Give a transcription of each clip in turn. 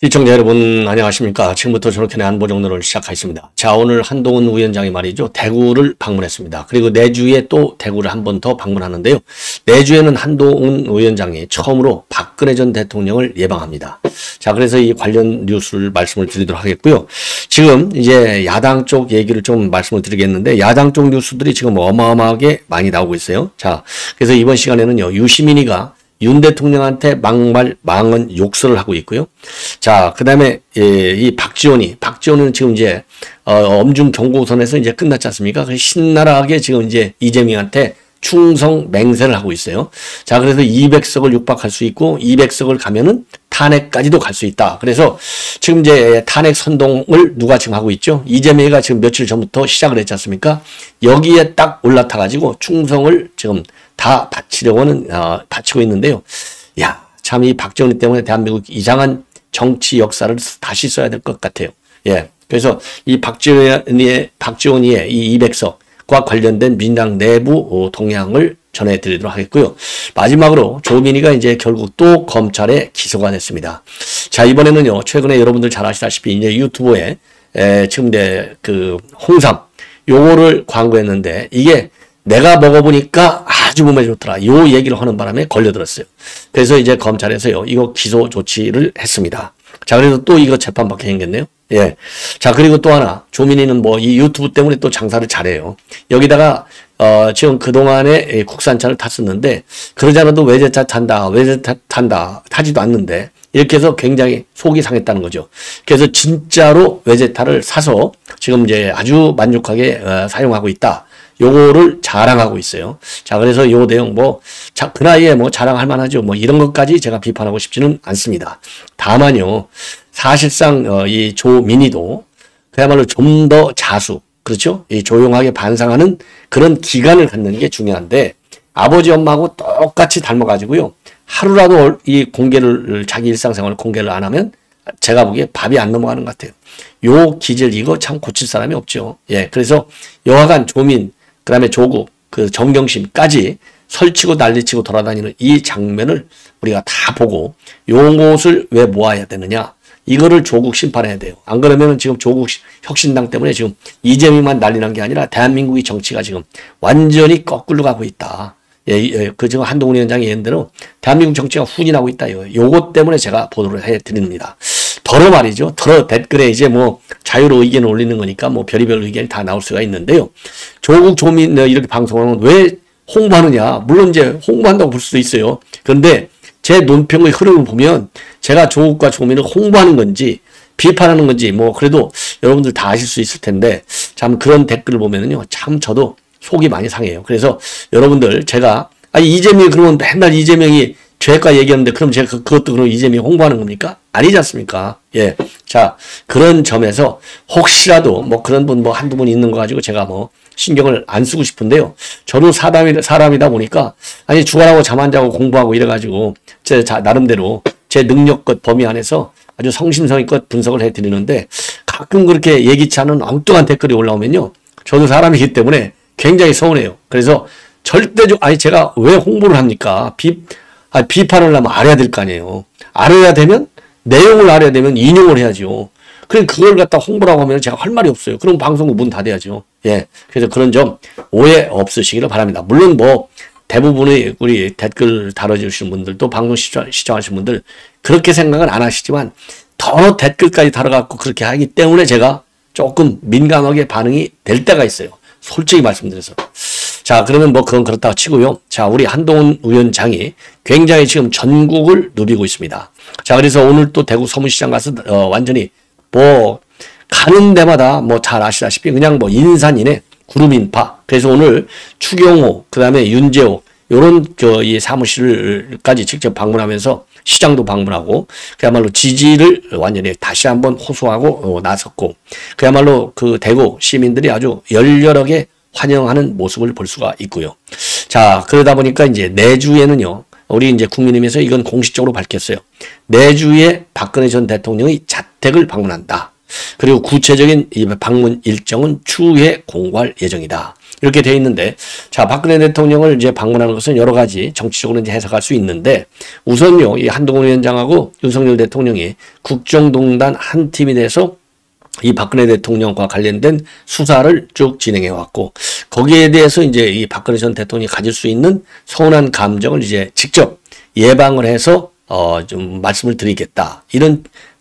시청자 여러분 안녕하십니까. 지금부터 저렇게의 안보정론을 시작하겠습니다. 자, 오늘 한동훈 위원장이 말이죠. 대구를 방문했습니다. 그리고 내주에 또 대구를 한 번 더 방문하는데요. 내주에는 한동훈 위원장이 처음으로 박근혜 전 대통령을 예방합니다. 자, 그래서 이 관련 뉴스를 말씀을 드리도록 하겠고요. 지금 이제 야당 쪽 얘기를 좀 말씀을 드리겠는데, 야당 쪽 뉴스들이 지금 어마어마하게 많이 나오고 있어요. 자, 그래서 이번 시간에는요, 유시민이가 윤 대통령한테 막말, 망언, 욕설을 하고 있고요. 자, 그 다음에, 이 박지원은 지금 이제, 엄중 경고선에서 이제 끝났지 않습니까? 신나라하게 지금 이제 이재명한테 충성 맹세를 하고 있어요. 자, 그래서 200석을 육박할 수 있고, 200석을 가면은 탄핵까지도 갈 수 있다. 그래서 지금 이제 탄핵 선동을 누가 지금 하고 있죠? 이재명이가 지금 며칠 전부터 시작을 했지 않습니까? 여기에 딱 올라타가지고 충성을 지금 다 바치려고는, 바치고 있는데요. 야, 참 이 박지원 때문에 대한민국 이상한 정치 역사를 다시 써야 될 것 같아요. 예. 그래서 이 박지원이의 이 200석과 관련된 민주당 내부 동향을 전해드리도록 하겠고요. 마지막으로 조민희가 이제 결국 또 검찰에 기소가 됐습니다. 자, 이번에는요, 최근에 여러분들 잘 아시다시피 이제 유튜브에 지금 이제 그 홍삼 요거를 광고했는데 이게 내가 먹어보니까 아주 몸에 좋더라. 요 얘기를 하는 바람에 걸려들었어요. 그래서 이제 검찰에서요, 이거 기소 조치를 했습니다. 자, 그래서 또 이거 재판받게 생겼네요. 예. 자, 그리고 또 하나, 조민희는 뭐 이 유튜브 때문에 또 장사를 잘해요. 여기다가, 지금 그동안에 국산차를 탔었는데, 그러지 않아도 외제차 탄다, 타지도 않는데, 이렇게 해서 굉장히 속이 상했다는 거죠. 그래서 진짜로 외제차를 사서 지금 이제 아주 만족하게 사용하고 있다. 요거를 자랑하고 있어요. 자, 그래서 요 내용 그 나이에 자랑할 만하죠. 이런 것까지 제가 비판하고 싶지는 않습니다. 다만요, 사실상, 이 조민희도 그야말로 좀 더 그렇죠? 이 조용하게 반성하는 그런 기간을 갖는 게 중요한데, 아버지 엄마하고 똑같이 닮아가지고요, 하루라도 이 자기 일상생활 공개를 안 하면 제가 보기에 밥이 안 넘어가는 것 같아요. 요 기질 이거 참 고칠 사람이 없죠. 예. 그래서 여하간 조민, 그 다음에 조국, 그 정경심까지 설치고 난리치고 돌아다니는 이 장면을 우리가 다 보고 요것을 왜 모아야 되느냐. 이거를 조국 심판해야 돼요. 안 그러면은 지금 조국 혁신당 때문에 지금 이재명만 난리 난 게 아니라 대한민국의 정치가 지금 완전히 거꾸로 가고 있다. 그 지금 한동훈 위원장이 얘기한대로 대한민국 정치가 후진하고 있다. 요것 때문에 제가 보도를 해드립니다. 말이죠. 댓글에 이제 자유로 의견을 올리는 거니까 별의별 의견이 다 나올 수가 있는데요. 조국, 조민 이렇게 방송하면 왜 홍보하느냐. 물론 이제 홍보한다고 볼 수도 있어요. 그런데 제 논평의 흐름을 보면 제가 조국과 조민을 홍보하는 건지 비판하는 건지 그래도 여러분들 다 아실 수 있을 텐데 참 그런 댓글을 보면은요. 참 저도 속이 많이 상해요. 그래서 여러분들 제가 이재명이 그러면 맨날 이재명이 죄과 얘기하는데 그럼 제가 그것도 그럼 이재명 홍보하는 겁니까? 아니지 않습니까? 예. 자, 그런 점에서 혹시라도 그런 분 한두 분 있는 거 가지고 제가 신경을 안 쓰고 싶은데요. 저도 사람이다 보니까 죽어라고 잠 안 자고 공부하고 이래가지고 제 나름대로 제 능력껏 범위 안에서 아주 성심성의껏 분석을 해드리는데 가끔 그렇게 예기치 않은 엉뚱한 댓글이 올라오면요. 저도 사람이기 때문에 굉장히 서운해요. 그래서 절대적으로 제가 왜 홍보를 합니까? 비판을 하면 알아야 될 거 아니에요. 알아야 되면 내용을 알아야 되면 인용을 해야죠. 그럼 그걸 갖다 홍보라고 하면 제가 할 말이 없어요. 그럼 방송국 문 닫아야죠. 예. 그래서 그런 점 오해 없으시기를 바랍니다. 물론 대부분의 우리 댓글 달아주시는 분들도 방송 시청하시는 분들 그렇게 생각은 안 하시지만 더 댓글까지 달아갖고 그렇게 하기 때문에 제가 조금 민감하게 반응이 될 때가 있어요. 솔직히 말씀드려서. 자, 그러면 그건 그렇다고 치고요. 자, 우리 한동훈 위원장이 굉장히 지금 전국을 누비고 있습니다. 자, 그래서 오늘 또 대구 서문시장 가서 완전히 가는 데마다 잘 아시다시피 그냥 인산이네 구름인파. 그래서 오늘 추경호, 그 다음에 윤재호 요런 이 사무실까지 직접 방문하면서 시장도 방문하고 그야말로 지지를 완전히 다시 한번 호소하고 나섰고 그야말로 그 대구 시민들이 아주 열렬하게 환영하는 모습을 볼 수가 있고요. 자, 그러다 보니까 이제 내주에는요, 우리 이제 국민의힘에서 이건 공식적으로 밝혔어요. 내주에 박근혜 전 대통령의 자택을 방문한다. 그리고 구체적인 이 방문 일정은 추후에 공고할 예정이다. 이렇게 돼 있는데, 자, 박근혜 대통령을 이제 방문하는 것은 여러 가지 정치적으로 이제 해석할 수 있는데, 우선요, 이 한동훈 위원장하고 윤석열 대통령이 국정농단 한 팀이 돼서 이 박근혜 대통령과 관련된 수사를 쭉 진행해 왔고, 거기에 대해서 이제 이 박근혜 전 대통령이 가질 수 있는 서운한 감정을 이제 직접 예방을 해서 좀 말씀을 드리겠다.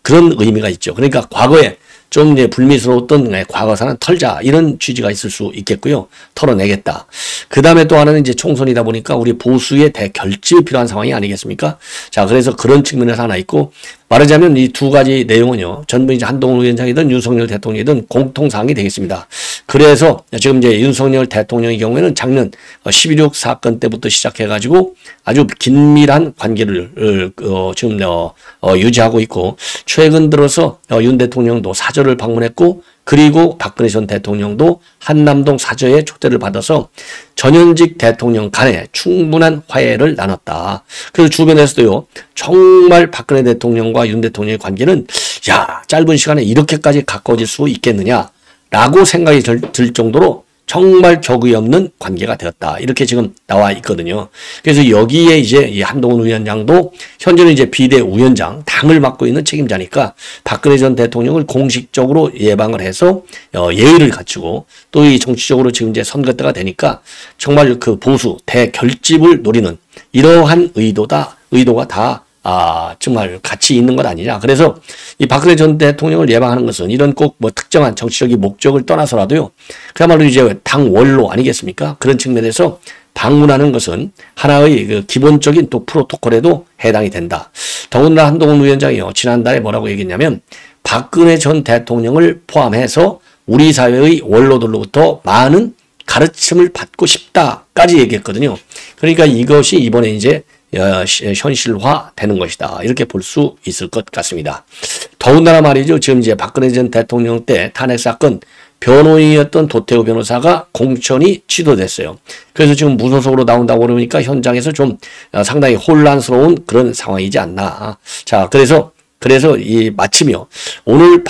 그런 의미가 있죠. 그러니까 과거에 좀 이제 불미스러웠던 과거사는 털자, 이런 취지가 있을 수 있겠고요. 털어내겠다. 그 다음에 또 하나는 이제 총선이다 보니까 우리 보수의 대결집이 필요한 상황이 아니겠습니까? 자, 그래서 그런 측면에서 하나 있고, 말하자면 이 두 가지 내용은요, 전부 이제 한동훈 위원장이든 윤석열 대통령이든 공통사항이 되겠습니다. 그래서 지금 이제 윤석열 대통령의 경우에는 작년 11.6 사건 때부터 시작해가지고 아주 긴밀한 관계를 지금 유지하고 있고, 최근 들어서 윤 대통령도 사저를 방문했고, 그리고 박근혜 전 대통령도 한남동 사저에 초대를 받아서 전현직 대통령 간에 충분한 화해를 나눴다. 그래서 주변에서도요, 정말 박근혜 대통령과 윤 대통령의 관계는 야, 짧은 시간에 이렇게까지 가까워질 수 있겠느냐라고 생각이 들 정도로 정말 격의 없는 관계가 되었다. 이렇게 지금 나와 있거든요. 그래서 여기에 이제 이 한동훈 위원장도 현재는 이제 비대 위원장, 당을 맡고 있는 책임자니까 박근혜 전 대통령을 공식적으로 예방을 해서 예의를 갖추고, 또 이 정치적으로 지금 이제 선거 때가 되니까 정말 그 보수 대결집을 노리는 이러한 의도가 다 정말 같이 있는 것 아니냐. 그래서 이 박근혜 전 대통령을 예방하는 것은 이런 꼭 뭐 특정한 정치적인 목적을 떠나서라도요, 그야말로 이제 당 원로 아니겠습니까? 그런 측면에서 방문하는 것은 하나의 그 기본적인 또 프로토콜에도 해당이 된다. 더군다나 한동훈 위원장이요, 지난달에 뭐라고 얘기했냐면, 박근혜 전 대통령을 포함해서 우리 사회의 원로들로부터 많은 가르침을 받고 싶다까지 얘기했거든요. 그러니까 이것이 이번에 이제 현실화되는 것이다. 이렇게 볼 수 있을 것 같습니다. 더군다나 말이죠. 지금 이제 박근혜 전 대통령 때 탄핵 사건 변호인이었던 도태우 변호사가 공천이 취소됐어요. 그래서 지금 무소속으로 나온다고 그러니까 현장에서 좀 상당히 혼란스러운 그런 상황이지 않나. 자, 그래서 이 마침요, 오늘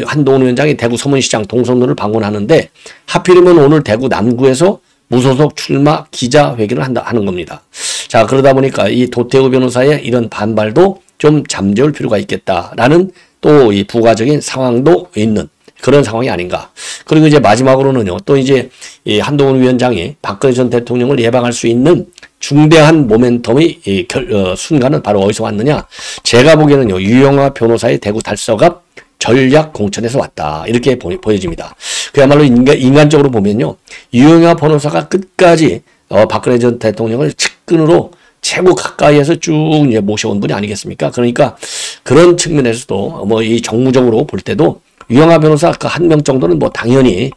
한동훈 위원장이 대구 서문시장 동선로를 방문하는데, 하필이면 오늘 대구 남구에서 무소속 출마 기자회견을 하는 겁니다. 자, 그러다 보니까 이 도태우 변호사의 이런 반발도 좀 잠재울 필요가 있겠다라는 또 이 부가적인 상황도 있는 그런 상황이 아닌가. 그리고 이제 마지막으로는요, 또 이제 이 한동훈 위원장이 박근혜 전 대통령을 예방할 수 있는 중대한 모멘텀의 순간은 바로 어디서 왔느냐. 제가 보기에는요, 유영하 변호사의 대구 달서갑 전략 공천에서 왔다. 이렇게 보여집니다. 그야말로 인간적으로 보면요, 유영하 변호사가 끝까지 박근혜 전 대통령을 측근으로 최고 가까이에서 쭉 이제 모셔온 분이 아니겠습니까? 그러니까 그런 측면에서도 뭐 이 정무적으로 볼 때도 유영하 변호사 그 한 명 정도는 뭐 당연히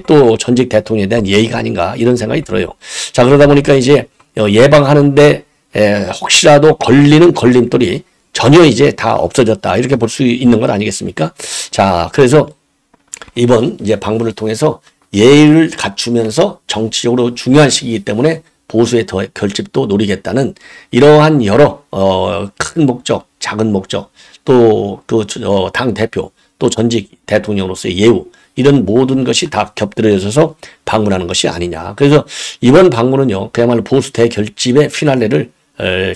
또 전직 대통령에 대한 예의가 아닌가, 이런 생각이 들어요. 자, 그러다 보니까 이제 예방하는데 혹시라도 걸리는 걸림돌이 전혀 이제 다 없어졌다. 이렇게 볼 수 있는 것 아니겠습니까? 자, 그래서 이번 이제 방문을 통해서 예의를 갖추면서 정치적으로 중요한 시기이기 때문에 보수의 더 결집도 노리겠다는 이러한 여러 큰 목적, 작은 목적, 또 그 당 대표, 또 전직 대통령으로서의 예우, 이런 모든 것이 다 겹들어져서 방문하는 것이 아니냐. 그래서 이번 방문은요, 그야말로 보수 대결집의 피날레를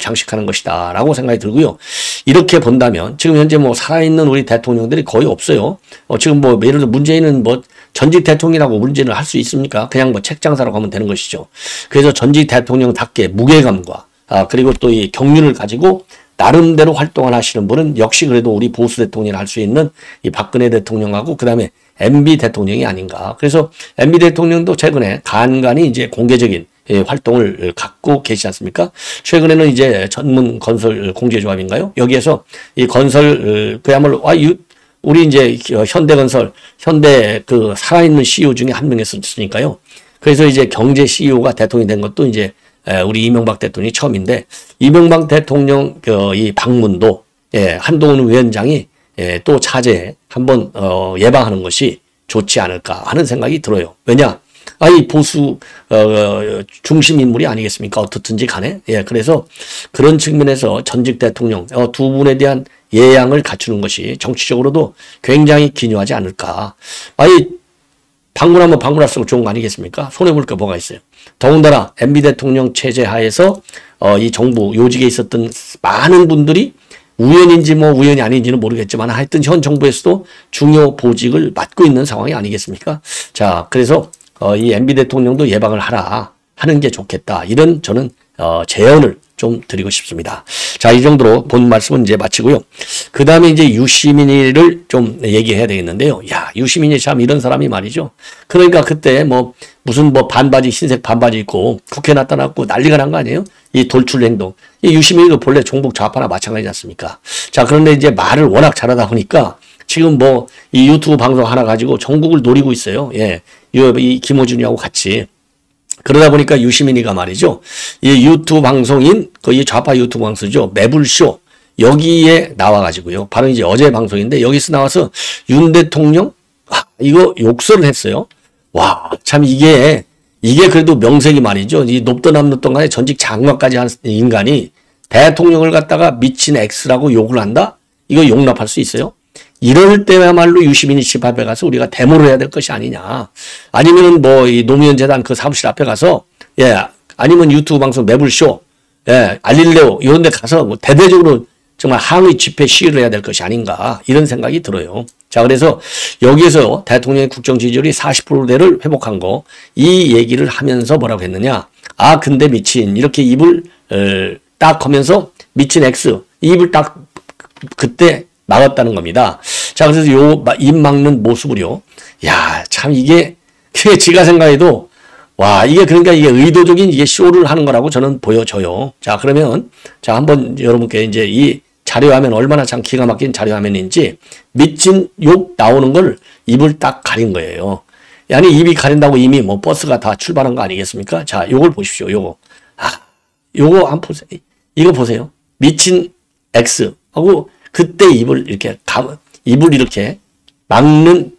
장식하는 것이다 라고 생각이 들고요. 이렇게 본다면 지금 현재 뭐 살아있는 우리 대통령들이 거의 없어요. 지금 뭐 예를 들어 문재인은 뭐 전직 대통령이라고 문재인을 할 수 있습니까? 그냥 뭐 책장사라고 하면 되는 것이죠. 그래서 전직 대통령답게 무게감과 그리고 또 이 경륜을 가지고 나름대로 활동을 하시는 분은 역시 그래도 우리 보수 대통령을 할 수 있는 이 박근혜 대통령하고 그 다음에 MB 대통령이 아닌가. 그래서 MB 대통령도 최근에 간간히 이제 공개적인 활동을 갖고 계시지 않습니까? 최근에는 이제 전문 건설 공제조합인가요? 여기에서 이 건설 그야말로 우리 이제 현대건설 현대 그 살아있는 CEO 중에 한 명이었으니까요. 그래서 이제 경제 CEO가 대통령이 된 것도 이제 우리 이명박 대통령이 처음인데, 이명박 대통령 이 방문도 한동훈 위원장이 또 차제에 한번 예방하는 것이 좋지 않을까 하는 생각이 들어요. 왜냐? 이 보수 중심 인물이 아니겠습니까? 어떻든지 간에. 그래서 그런 측면에서 전직 대통령 두 분에 대한 예양을 갖추는 것이 정치적으로도 굉장히 기묘하지 않을까. 아니, 방문하면 방문할수록 좋은 거 아니겠습니까? 손해볼 게 뭐가 있어요. 더군다나 MB 대통령 체제 하에서 이 정부 요직에 있었던 많은 분들이 우연인지 뭐 우연이 아닌지는 모르겠지만 하여튼 현 정부에서도 중요 보직을 맡고 있는 상황이 아니겠습니까? 자, 그래서 이 MB 대통령도 예방을 하는 게 좋겠다. 이런 저는 제언을 좀 드리고 싶습니다. 자, 이 정도로 본 말씀은 이제 마치고요. 그 다음에 이제 유시민이를 좀 얘기해야 되겠는데요. 야, 유시민이 참 이런 사람이 말이죠. 그러니까 그때 뭐 무슨 뭐 반바지, 흰색 반바지 입고 국회 나타났고 난리가 난 거 아니에요? 이 돌출 행동. 이 유시민이도 본래 종북 좌파나 마찬가지지 않습니까? 자, 그런데 이제 말을 워낙 잘하다 보니까 지금 뭐 이 유튜브 방송 하나 가지고 전국을 노리고 있어요. 예. 이 김호준이하고 같이. 그러다 보니까 유시민이가 말이죠. 이 유튜브 방송인, 이 좌파 유튜브 방송이죠. 매불쇼. 여기에 나와가지고요. 바로 이제 어제 방송인데 여기서 나와서 윤 대통령? 이거 욕설을 했어요. 와, 참 이게 그래도 명색이 말이죠. 이 높던 안 높던 간에 전직 장관까지 한 인간이 대통령을 갖다가 미친 X라고 욕을 한다? 이거 용납할 수 있어요? 이럴 때야말로 유시민이 집 앞에 가서 우리가 데모를 해야 될 것이 아니냐. 아니면은 뭐 이 노무현 재단 그 사무실 앞에 가서 아니면 유튜브 방송 매불쇼, 알릴레오 이런 데 가서 뭐 대대적으로 정말 항의 집회 시위를 해야 될 것이 아닌가 이런 생각이 들어요. 자, 그래서 여기에서 대통령의 국정 지지율이 40%대를 회복한 거 이 얘기를 하면서 뭐라고 했느냐. 아, 근데 미친 이렇게 입을 딱 하면서 미친 X 입을 딱 그때 막았다는 겁니다. 자, 그래서 입 막는 모습을요. 야, 참 이게 지가 생각해도 와, 이게 그러니까 이게 의도적인 이게 쇼를 하는 거라고 저는 보여져요. 자, 그러면 자, 한번 여러분께 이제 이 자료화면 얼마나 참 기가 막힌 자료화면인지 미친 욕 나오는 걸 입을 딱 가린 거예요. 아니, 입이 가린다고 이미 뭐 버스가 다 출발한 거 아니겠습니까? 자, 요걸 보십시오. 요거. 요거 한번 보세요. 이거 보세요. 미친 X 하고 그때 입을 이렇게 막는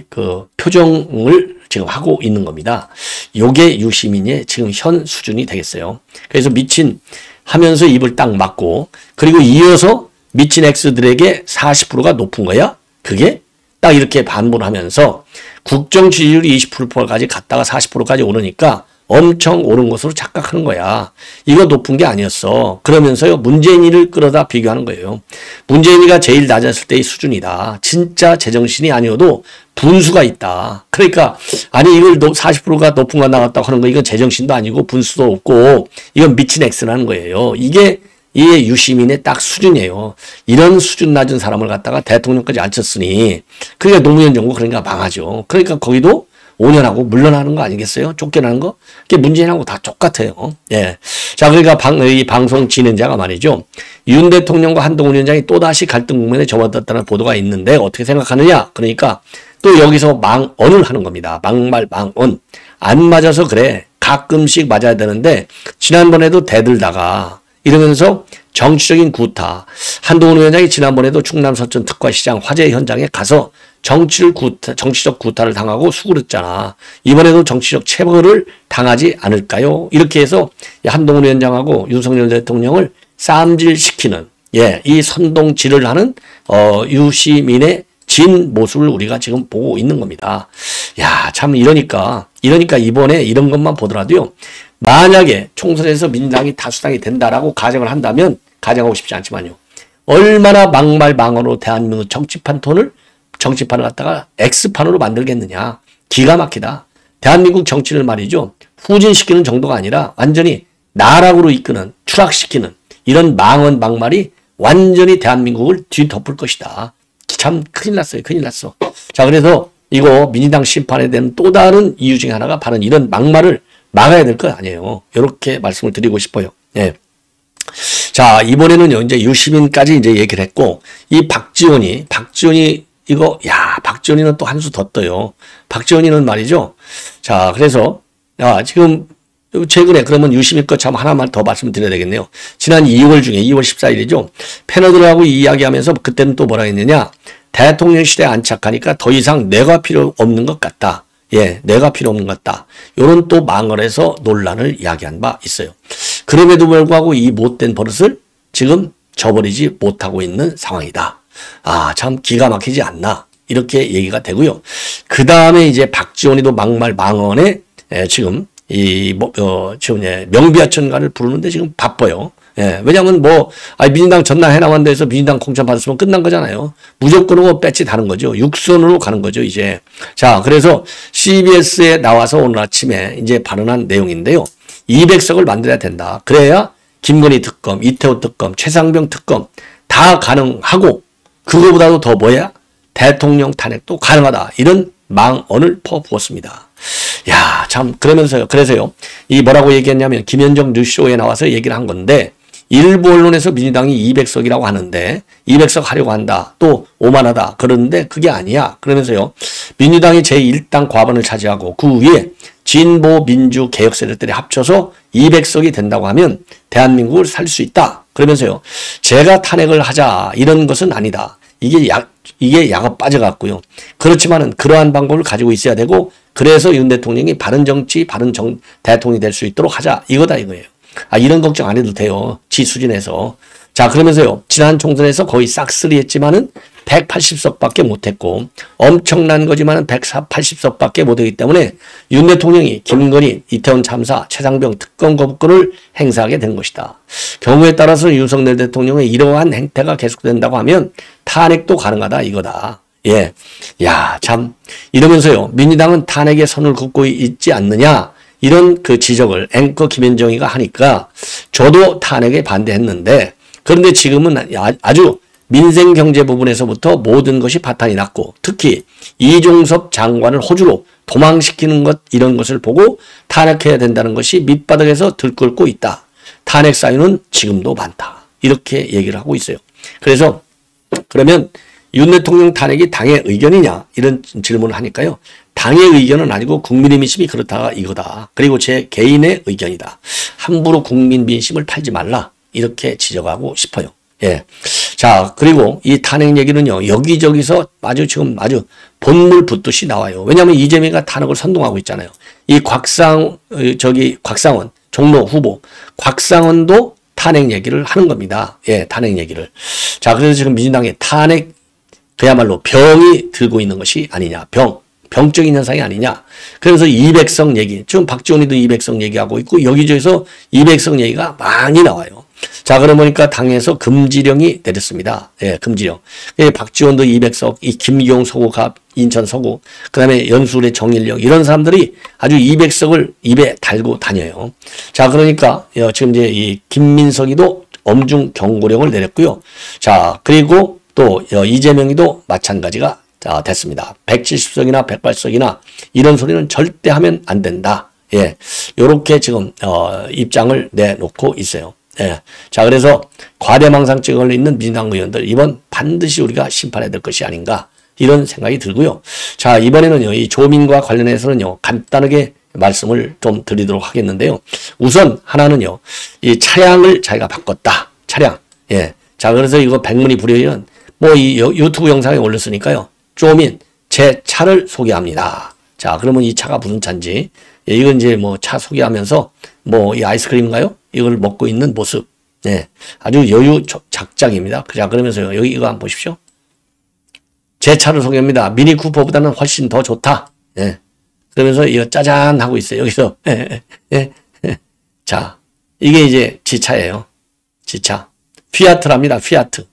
그 표정을 지금 하고 있는 겁니다. 요게 유시민의 지금 현 수준이 되겠어요. 그래서 미친 하면서 입을 딱 막고 그리고 이어서 미친 X들에게 40%가 높은 거야? 그게 딱 이렇게 반복을 하면서 국정 지지율이 20%까지 갔다가 40%까지 오르니까 엄청 오른 것으로 착각하는 거야. 이거 높은 게 아니었어. 그러면서요, 문재인이를 끌어다 비교하는 거예요. 문재인이가 제일 낮았을 때의 수준이다. 진짜 제정신이 아니어도 분수가 있다. 그러니까, 아니, 이걸 40%가 높은 거 나왔다고 하는 거, 이건 제정신도 아니고 분수도 없고, 이건 미친 X라는 거예요. 이게 유시민의 딱 수준이에요. 이런 수준 낮은 사람을 갖다가 대통령까지 앉혔으니, 그러니까 노무현 정부 그러니까 망하죠. 그러니까 거기도 5년하고 물러나는 거 아니겠어요? 쫓겨나는 거? 그게 문재인하고 다 똑같아요. 예. 자, 그러니까 이 방송 진행자가 말이죠. 윤 대통령과 한동훈 위원장이 또다시 갈등 국면에 접어들었다는 보도가 있는데 어떻게 생각하느냐? 그러니까 또 여기서 망언을 하는 겁니다. 막말 망언. 안 맞아서 그래. 가끔씩 맞아야 되는데 지난번에도 대들다가 이러면서 정치적인 구타. 한동훈 위원장이 지난번에도 충남 서천 특화시장 화재 현장에 가서 정치적 구타를 당하고 수그렸잖아. 이번에도 정치적 체벌을 당하지 않을까요? 이렇게 해서 한동훈 위원장하고 윤석열 대통령을 쌈질시키는 이 선동질을 하는 유시민의 진 모습을 우리가 지금 보고 있는 겁니다. 야, 참 이러니까 이번에 이런 것만 보더라도요. 만약에 총선에서 민주당이 다수당이 된다라고 가정을 한다면 가정하고 싶지 않지만요. 얼마나 막말 망언으로 대한민국 정치판을 갖다가 X판으로 만들겠느냐. 기가 막히다. 대한민국 정치를 말이죠. 후진시키는 정도가 아니라 완전히 나락으로 이끄는 추락시키는 이런 망언 막말이 완전히 대한민국을 뒤덮을 것이다. 참 큰일 났어요. 큰일 났어. 자, 그래서 이거 민주당 심판에 대한 또 다른 이유 중에 하나가 바로 이런 막말을 막아야 될 것 아니에요. 이렇게 말씀을 드리고 싶어요. 예. 자, 이번에는 이제 유시민까지 이제 얘기를 했고, 이 박지원이 박지원이는 또 한 수 더 떠요. 박지원이는 말이죠. 자, 그래서, 지금, 최근에 그러면 유시민 것 참 하나만 더 말씀드려야 되겠네요. 지난 2월 14일이죠. 패널들하고 이야기하면서 그때는 또 뭐라 했느냐. 대통령 시대에 안착하니까 더 이상 내가 필요 없는 것 같다. 예, 내가 필요 없는 것 같다. 요런 또 망언에서 논란을 야기한 바 있어요. 그럼에도 불구하고 이 못된 버릇을 지금 저버리지 못하고 있는 상황이다. 아, 참 기가 막히지 않나. 이렇게 얘기가 되고요. 그 다음에 이제 박지원이도 막말 망언에 지금 지금 명비하천가를 부르는데 지금 바빠요. 예, 왜냐면 민주당 전날 해남한다 해서 민주당 공천 받았으면 끝난 거잖아요. 무조건으로 배치 다는 거죠. 육선으로 가는 거죠, 이제. 자, 그래서 CBS에 나와서 오늘 아침에 이제 발언한 내용인데요. 200석을 만들어야 된다. 그래야 김건희 특검, 이태호 특검, 최상병 특검 다 가능하고 그거보다도 더 대통령 탄핵도 가능하다. 이런 망언을 퍼부었습니다. 야, 참, 그래서요. 이 뭐라고 얘기했냐면, 김현정 뉴스쇼에 나와서 얘기를 한 건데, 일부 언론에서 민주당이 200석이라고 하는데, 200석 하려고 한다. 또, 오만하다. 그러는데, 그게 아니야. 그러면서요. 민주당이 제1당 과반을 차지하고, 그 위에 진보 민주 개혁 세력들이 합쳐서 200석이 된다고 하면, 대한민국을 살 수 있다. 그러면서요. 제가 탄핵을 하자. 이런 것은 아니다. 이게 약가 빠져갔고요. 그렇지만은 그러한 방법을 가지고 있어야 되고, 그래서 윤 대통령이 바른 정치, 대통령이 될 수 있도록 하자. 이거다 이거예요. 아, 이런 걱정 안 해도 돼요. 지 수준에서. 자, 그러면서요. 지난 총선에서 거의 싹쓸이 했지만은 180석밖에 못했고, 엄청난 거지만은 180석밖에 못했기 때문에 윤 대통령이 김건희, 이태원 참사, 최상병 특검 거부권을 행사하게 된 것이다. 경우에 따라서 윤석열 대통령의 이러한 행태가 계속된다고 하면 탄핵도 가능하다 이거다. 예. 야, 참. 이러면서요. 민주당은 탄핵에 선을 긋고 있지 않느냐. 이런 그 지적을 앵커 김현정이가 하니까 저도 탄핵에 반대했는데, 그런데 지금은 아주 민생 경제 부분에서부터 모든 것이 파탄이 났고, 특히 이종섭 장관을 호주로 도망시키는 것, 이런 것을 보고 탄핵해야 된다는 것이 밑바닥에서 들끓고 있다. 탄핵 사유는 지금도 많다. 이렇게 얘기를 하고 있어요. 그래서 그러면 윤 대통령 탄핵이 당의 의견이냐? 이런 질문을 하니까요. 당의 의견은 아니고 국민의 민심이 그렇다 이거다. 그리고 제 개인의 의견이다. 함부로 국민 민심을 팔지 말라. 이렇게 지적하고 싶어요. 예. 자, 그리고 이 탄핵 얘기는요, 여기저기서 지금 아주 본물 붙듯이 나와요. 왜냐하면 이재명이가 탄핵을 선동하고 있잖아요. 이 곽상원, 종로 후보, 곽상원도 탄핵 얘기를 하는 겁니다. 예, 탄핵 얘기를. 자, 그래서 지금 민주당의 탄핵, 그야말로 병이 들고 있는 것이 아니냐. 병적인 현상이 아니냐. 그래서 200석 얘기, 지금 박지원이도 200석 얘기하고 있고, 여기저기서 200석 얘기가 많이 나와요. 자, 그러고 보니까 당에서 금지령이 내렸습니다. 예, 금지령. 예, 박지원도 200석, 이 김기용 서구 인천 서구, 그 다음에 연수의 정일령, 이런 사람들이 아주 200석을 입에 달고 다녀요. 자, 그러니까, 지금 이제 이 김민석이도 엄중 경고령을 내렸고요. 자, 그리고 또 이재명이도 마찬가지가 됐습니다. 170석이나 180석이나 이런 소리는 절대 하면 안 된다. 예, 요렇게 지금, 입장을 내놓고 있어요. 예. 자, 그래서 과대망상증에 걸려 있는 민주당 의원들, 이번 반드시 우리가 심판해야 될 것이 아닌가, 이런 생각이 들고요. 자, 이번에는요, 이 조민과 관련해서는요, 간단하게 말씀을 좀 드리도록 하겠는데요. 우선 하나는요, 이 차량을 자기가 바꿨다. 차량. 예. 자, 그래서 이거 백문이 불여일은 이 유튜브 영상에 올렸으니까요. 조민, 제 차를 소개합니다. 자, 그러면 이 차가 무슨 차인지, 예, 이건 이제 차 소개하면서 이 아이스크림인가요? 이걸 먹고 있는 모습. 네. 아주 여유 작작입니다. 자, 그러면서요. 여기 이거 한번 보십시오. 제 차를 소개합니다. 미니 쿠퍼보다는 훨씬 더 좋다. 예. 그러면서 이거 짜잔 하고 있어요. 여기서. 자, 이게 이제 지차예요. 지차. 피아트랍니다. 피아트.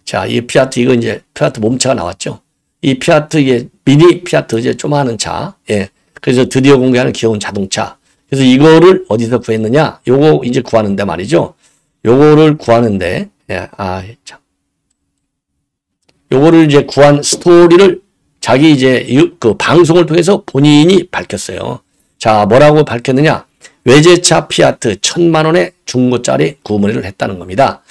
자, 이 피아트, 이거 이제 피아트 몸차가 나왔죠. 이 피아트, 이게 미니 피아트, 이제 조그마한 차. 예. 그래서 드디어 공개하는 귀여운 자동차. 그래서 이거를 어디서 구했느냐? 요거 이제 구하는데 말이죠. 요거를 구하는데, 예, 참. 요거를 이제 구한 스토리를 자기 이제 그 방송을 통해서 본인이 밝혔어요. 자, 뭐라고 밝혔느냐? 외제차 피아트 1,000만 원의 중고짜리 구매를 했다는 겁니다.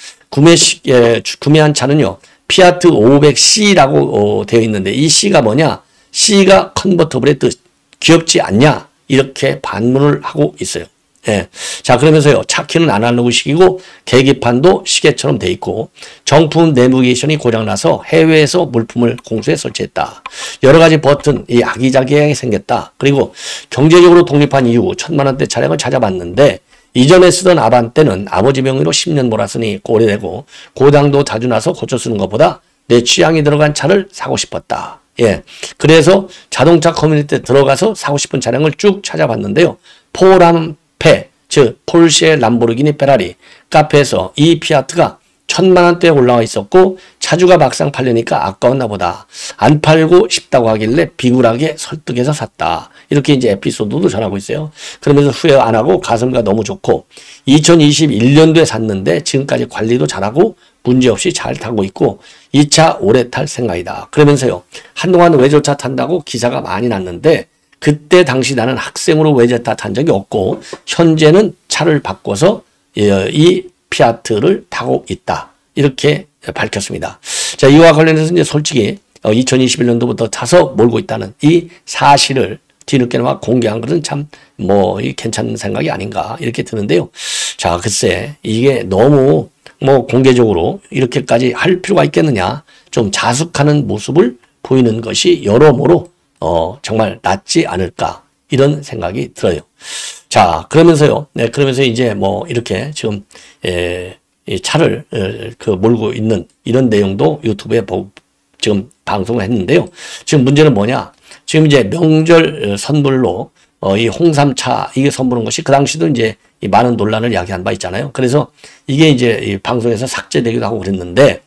구매한 차는요, 피아트 500C라고 되어 있는데, 이 C가 뭐냐? C가 컨버터블의 뜻. 귀엽지 않냐? 이렇게 반문을 하고 있어요. 예. 자, 그러면서요, 차 키는 아날로그식이고, 계기판도 시계처럼 돼 있고, 정품 내비게이션이 고장나서 해외에서 물품을 공수해 설치했다. 여러 가지 버튼, 이 아기자기하게 생겼다. 그리고 경제적으로 독립한 이후 1,000만 원대 차량을 찾아봤는데, 이전에 쓰던 아반떼는 아버지 명의로 10년 몰았으니 오래되고 고장도 자주 나서 고쳐 쓰는 것보다 내 취향이 들어간 차를 사고 싶었다. 예. 그래서 자동차 커뮤니티에 들어가서 사고 싶은 차량을 쭉 찾아봤는데요. 포람페, 즉 폴쉐, 람보르기니, 페라리 카페에서 이 피아트가 1,000만 원대에 올라와 있었고 차주가 막상 팔려니까 아까웠나 보다. 안 팔고 싶다고 하길래 비굴하게 설득해서 샀다. 이렇게 이제 에피소드도 전하고 있어요. 그러면서 후회 안 하고 가성비가 너무 좋고 2021년도에 샀는데 지금까지 관리도 잘하고 문제없이 잘 타고 있고 이 차 오래 탈 생각이다. 그러면서요. 한동안 외제차 탄다고 기사가 많이 났는데 그때 당시 나는 학생으로 외제차 탄 적이 없고 현재는 차를 바꿔서 이 피아트를 타고 있다. 이렇게 밝혔습니다. 자, 이와 관련해서 이제 솔직히 2021년도부터 타서 몰고 있다는 이 사실을 뒤늦게나마 공개한 것은 참 괜찮은 생각이 아닌가 이렇게 드는데요. 자, 글쎄 이게 너무 공개적으로 이렇게까지 할 필요가 있겠느냐. 좀 자숙하는 모습을 보이는 것이 여러모로 정말 낫지 않을까 이런 생각이 들어요. 자, 그러면서요. 네, 그러면서 이제 이렇게 지금 이 차를 몰고 있는 이런 내용도 유튜브에 지금 방송을 했는데요. 지금 문제는 뭐냐? 지금 이제 명절 선물로 이 홍삼차 이게 선물한 것이 그 당시도 이제 이 많은 논란을 야기한 바 있잖아요. 그래서 이게 이제 이 방송에서 삭제되기도 하고 그랬는데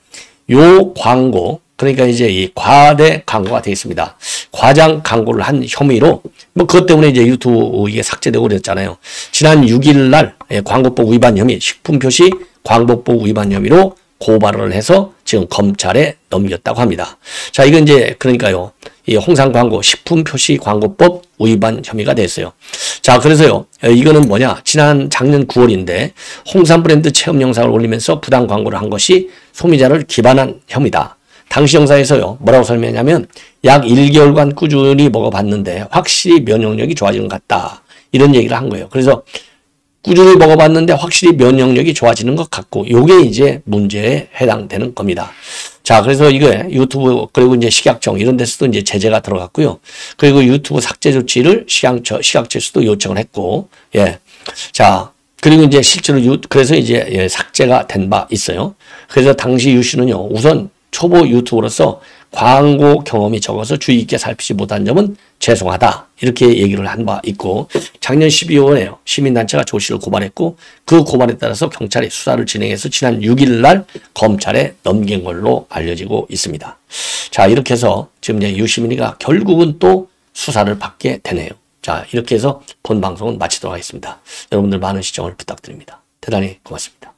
요 광고 그러니까 이제 이 과대 광고가 되어 있습니다. 과장 광고를 한 혐의로 그것 때문에 이제 유튜브 이게 삭제되고 그랬잖아요. 지난 6일 날 광고법 위반 혐의, 식품표시 광고법 위반 혐의로 고발을 해서 지금 검찰에 넘겼다고 합니다. 자, 이건 이제 그러니까요. 이 홍삼 광고 식품표시 광고법 위반 혐의가 됐어요. 자, 그래서요. 이거는 뭐냐? 작년 9월인데 홍삼 브랜드 체험 영상을 올리면서 부당 광고를 한 것이 소비자를 기반한 혐의다. 당시 영상에서요. 뭐라고 설명하냐면 약 1개월간 꾸준히 먹어봤는데 확실히 면역력이 좋아지는 것 같다. 이런 얘기를 한 거예요. 그래서 꾸준히 먹어봤는데 확실히 면역력이 좋아지는 것 같고 요게 이제 문제에 해당되는 겁니다. 자, 그래서 이게 유튜브 그리고 이제 식약청 이런 데서도 이제 제재가 들어갔고요. 그리고 유튜브 삭제 조치를 식약처에서도 요청을 했고, 예. 자, 그리고 이제 실제로 그래서 이제 삭제가 된 바 있어요. 그래서 당시 유 씨는요, 우선 초보 유튜버로서 광고 경험이 적어서 주의 있게 살피지 못한 점은 죄송하다. 이렇게 얘기를 한 바 있고 작년 12월에 시민단체가 조 씨를 고발했고 그 고발에 따라서 경찰이 수사를 진행해서 지난 6일 날 검찰에 넘긴 걸로 알려지고 있습니다. 자, 이렇게 해서 지금 이제 유시민이가 결국은 또 수사를 받게 되네요. 자, 이렇게 해서 본 방송은 마치도록 하겠습니다. 여러분들 많은 시청을 부탁드립니다. 대단히 고맙습니다.